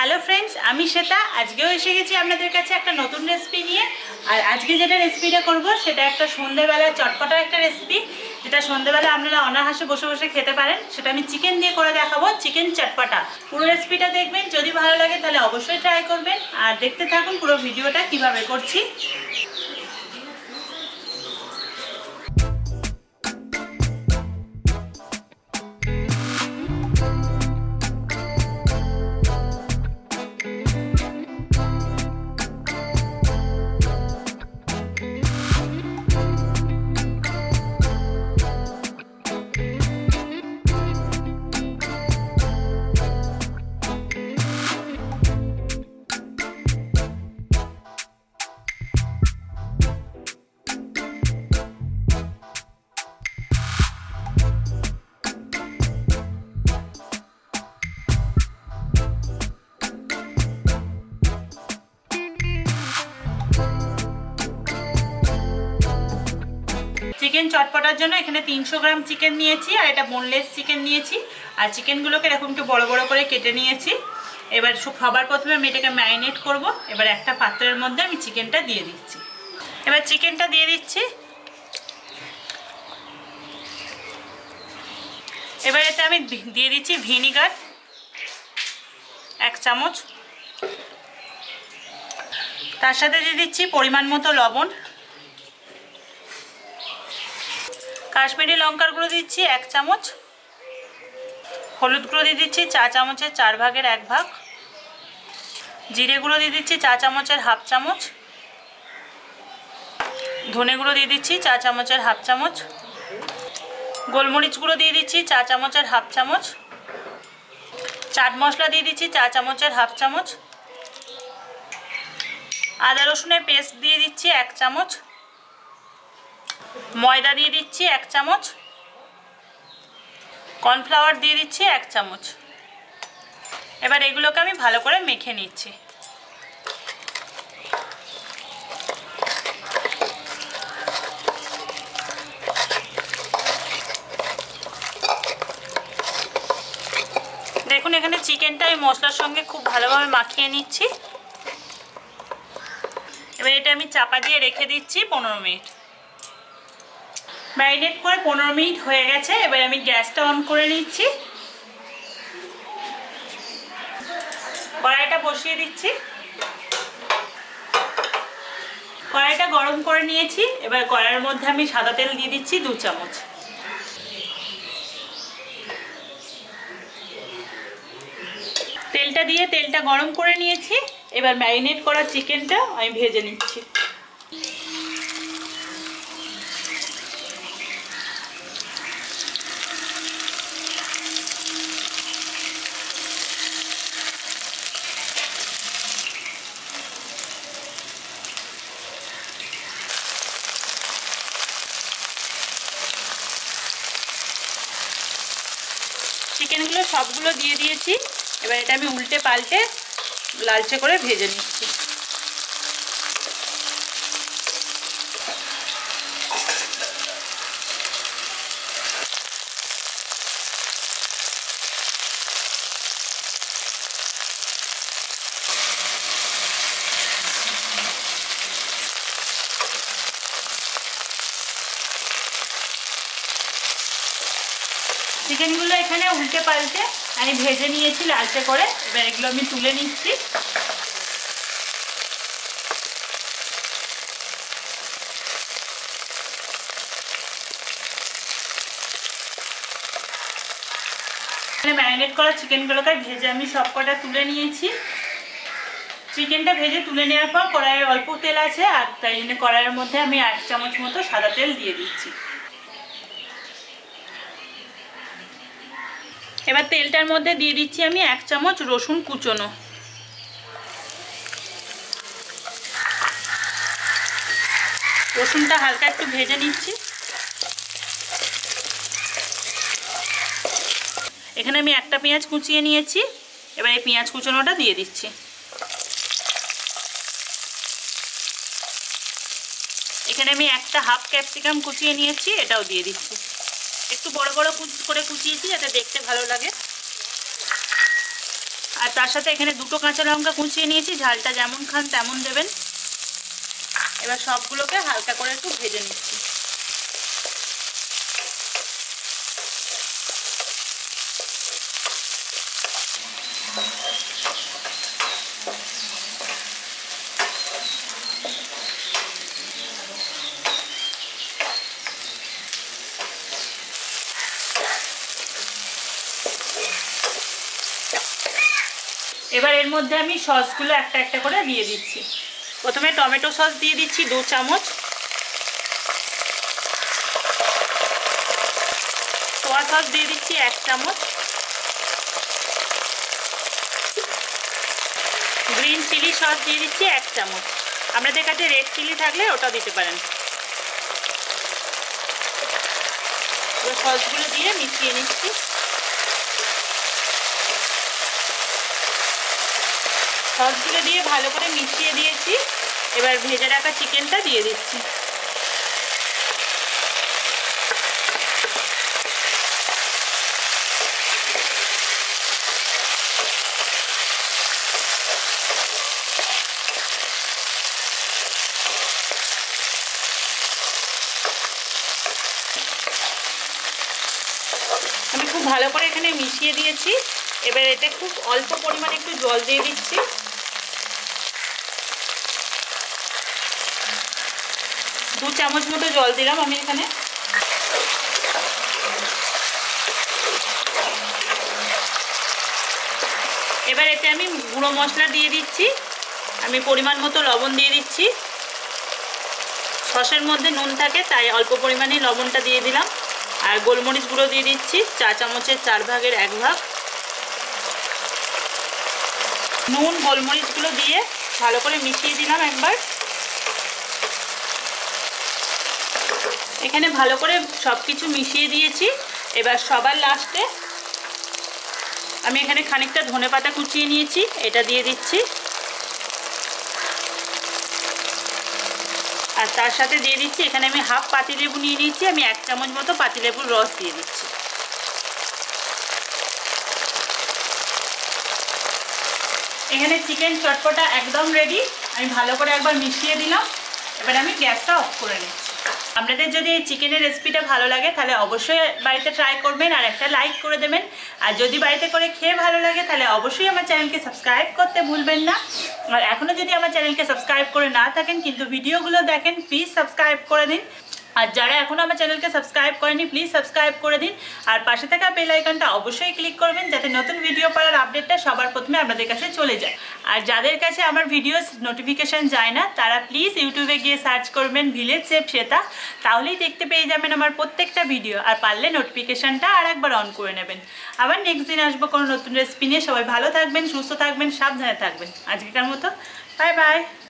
Hello friends, আমি শ্বেতা। আজকেও এসে গেছি আপনাদের কাছে একটা নতুন রেসিপি নিয়ে। আর আজকে যেটা রেসিপিটা করব সেটা একটা সন্ধ্যেবেলা চটপটা একটা রেসিপি, যেটা সন্ধ্যেবেলা আপনারা অনায়াসে বসে বসে খেতে পারেন। সেটা আমি চিকেন দিয়ে করে দেখাবো, চিকেন চটপটা। পুরো রেসিপিটা দেখবেন, যদি ভালো লাগে তাহলে অবশ্যই ট্রাই করবেন। আর দেখতে থাকুন পুরো ভিডিওটা কিভাবে করছি। চিকেন চটপটার জন্য এখানে 300 গ্রাম চিকেন নিয়েছি, আর এটা বোনলেস চিকেন নিয়েছি। আর চিকেনগুলোকে এরকম একটু বড় বড় করে কেটে নিয়েছি। এবার সবার প্রথমে আমি এটাকে ম্যারিনেট করব। এবার একটা পাত্রের মধ্যে আমি চিকেনটা দিয়ে দিচ্ছি। এবার চিকেনটা দিয়ে দিচ্ছি। এবার এতে আমি দিয়ে দিচ্ছি ভিনিগার 1 চামচ। তার সাথে দিয়ে দিচ্ছি পরিমাণ মতো লবণ। কাশ্মীরি লঙ্কার গুঁড়ো দিচ্ছি 1 চামচ। হলুদ গুঁড়ো দিয়ে দিচ্ছি 4 চামচের 4 ভাগের 1 ভাগ। জিরে গুঁড়ো দিয়ে দিচ্ছি 4 চামচের 1/2 চামচ। ধনে গুঁড়ো দিয়ে দিচ্ছি 4 চামচের 1/2 চামচ। গোলমরিচ গুঁড়ো দিয়ে দিচ্ছি 4 চামচের 1/2 চামচ। চাট মশলা দিয়ে দিচ্ছি 4 চামচের 1/2 চামচ। আদা রসুনের পেস্ট দিয়ে দিচ্ছি 1 চামচ। ময়দা দিয়ে দিচ্ছি 1 চামচ। কর্নফ্লাওয়ার দিয়ে দিচ্ছি 1 চামচ। এবার এগুলোকে আমি ভালো করে মেখে নিচ্ছি। দেখুন, এখানে চিকেনটা আমি মশলার সঙ্গে খুব ভালোভাবে মাখিয়ে নিচ্ছি। এবার এটা আমি চাপা দিয়ে রেখে দিচ্ছি 15 মিনিট। ম্যারিনেট করে 15 মিনিট হয়ে গেছে। এবার আমি গ্যাসটা অন করে নিচ্ছি। কড়াইটা বসিয়ে দিচ্ছি। কড়াইটা গরম করে নিয়েছি। এবার কড়াইয়ের মধ্যে আমি সাদা তেল দিয়ে দিচ্ছি 2 চামচ। তেলটা দিয়ে তেলটা গরম করে নিয়েছি। এবার ম্যারিনেট করা চিকেনটা আমি ভেজে নিচ্ছি। চিকেনগুলো সবগুলো দিয়ে দিয়েছি। এবার এটা আমি উল্টে পাল্টে লালচে করে ভেজে নিচ্ছি। চিকেনগুলো এখানে উল্টে পাল্টে আমি ভেজে নিয়েছি লালচে করে। এবার এগুলো আমি তুলে নিচ্ছি। ম্যারিনেট করা চিকেনগুলোকে ভেজে আমি সব কটা তুলে নিয়েছি। চিকেনটা ভেজে তুলে নেওয়ার পর কড়াইয়ে অল্প তেল আছে, আর তাই জন্য কড়াইয়ের মধ্যে আমি 1 চামচ মতো সাদা তেল দিয়ে দিচ্ছি। এবার তেলটার মধ্যে দিয়ে দিচ্ছি আমি 1 চামচ রসুন কুচোনো। রসুনটা হালকা একটু ভেজে নিচ্ছি। এখানে আমি একটা পেঁয়াজ কুচিয়ে নিয়েছি। এবার এই পেঁয়াজ কুচোনোটা দিয়ে দিচ্ছি। এখানে আমি একটা হাফ ক্যাপসিকাম কুচিয়ে নিয়েছি, এটাও দিয়ে দিচ্ছি। একটু বড় বড় করে কুচিয়েছি যাতে দেখতে ভালো লাগে। আর তার সাথে এখানে 2টো কাঁচা লঙ্কা কুচিয়ে নিয়েছি, ঝালটা যেমন খান তেমন দেবেন। এবার সবগুলোকে হালকা করে একটু ভেজে নিচ্ছি। এবার এর মধ্যে আমি সসগুলো একটা একটা করে দিয়ে দিচ্ছি। প্রথমে টমেটো সস দিয়ে দিচ্ছি 2 চামচ, সোয়া সস দিয়ে দিচ্ছি 1 চামচ, গ্রিন চিলি সস দিয়ে দিচ্ছি 1 চামচ। আপনাদের কাছে রেড চিলি থাকলে ওটা দিতে পারেন। সসগুলো দিয়ে মিশিয়ে নিচ্ছি। সসগুলো দিয়ে ভালো করে মিশিয়ে দিয়েছি। এবার ভেজে রাখা চিকেনটা দিয়ে দিচ্ছি। আমি খুব ভালো করে এখানে মিশিয়ে দিয়েছি। এবার এতে খুব অল্প পরিমাণে একটু জল দিয়ে দিচ্ছি। 2 চামচ মতো জল দিলাম আমি এখানে। এবার এতে আমি গুঁড়ো মশলা দিয়ে দিচ্ছি। আমি পরিমাণ মতো লবণ দিয়ে দিচ্ছি। সসের মধ্যে নুন থাকে তাই অল্প পরিমাণে লবণটা দিয়ে দিলাম। আর গোলমরিচ গুঁড়ো দিয়ে দিচ্ছি 4 চামচের 4 ভাগের 1 ভাগ। নুন গোলমরিচগুলো দিয়ে ভালো করে মিশিয়ে দিলাম একবার। এখানে ভালো করে সব কিছু মিশিয়ে দিয়েছি। এবার সবার লাস্টে আমি এখানে খানিকটা ধনেপাতা কুচিয়ে নিয়েছি, এটা দিয়ে দিচ্ছি। আর তার সাথে দিয়ে দিচ্ছি এখানে আমি হাফ পাতিলেবু নিয়ে নিয়েছি, আমি 1 চামচ মতো পাতিলেবুর রস দিয়ে দিচ্ছি। এখানে চিকেন চটপটা একদম রেডি। আমি ভালো করে একবার মিশিয়ে দিলাম। এবার আমি গ্যাসটা অফ করে নিচ্ছি। আপনাদের যদি এই চিকেনের রেসিপিটা ভালো লাগে তাহলে অবশ্যই বাড়িতে ট্রাই করবেন আর একটা লাইক করে দেবেন। আর যদি বাড়িতে করে খেয়ে ভালো লাগে তাহলে অবশ্যই আমার চ্যানেলকে সাবস্ক্রাইব করতে ভুলবেন না। আর এখনও যদি আমার চ্যানেলকে সাবস্ক্রাইব করে না থাকেন কিন্তু ভিডিওগুলো দেখেন, প্লিজ সাবস্ক্রাইব করে দিন। আর যারা এখনও আমার চ্যানেলকে সাবস্ক্রাইব করেনি প্লিজ সাবস্ক্রাইব করে দিন। আর পাশে থাকা বেল আইকনটা অবশ্যই ক্লিক করবেন যাতে নতুন ভিডিও পাওয়ার আপডেটটা সবার প্রথমে আপনাদের কাছে চলে যায়। আর যাদের কাছে আমার ভিডিওস নোটিফিকেশান যায় না তারা প্লিজ ইউটিউবে গিয়ে সার্চ করবেন ভিলেজ শেফ শ্বেতা, তাহলেই দেখতে পেয়ে যাবেন আমার প্রত্যেকটা ভিডিও। আর পারলে নোটিফিকেশানটা আর একবার অন করে নেবেন। আবার নেক্সট দিন আসবো কোনো নতুন রেসিপি নিয়ে। সবাই ভালো থাকবেন, সুস্থ থাকবেন, সাবধানে থাকবেন। আজকেকার মতো বাই বাই।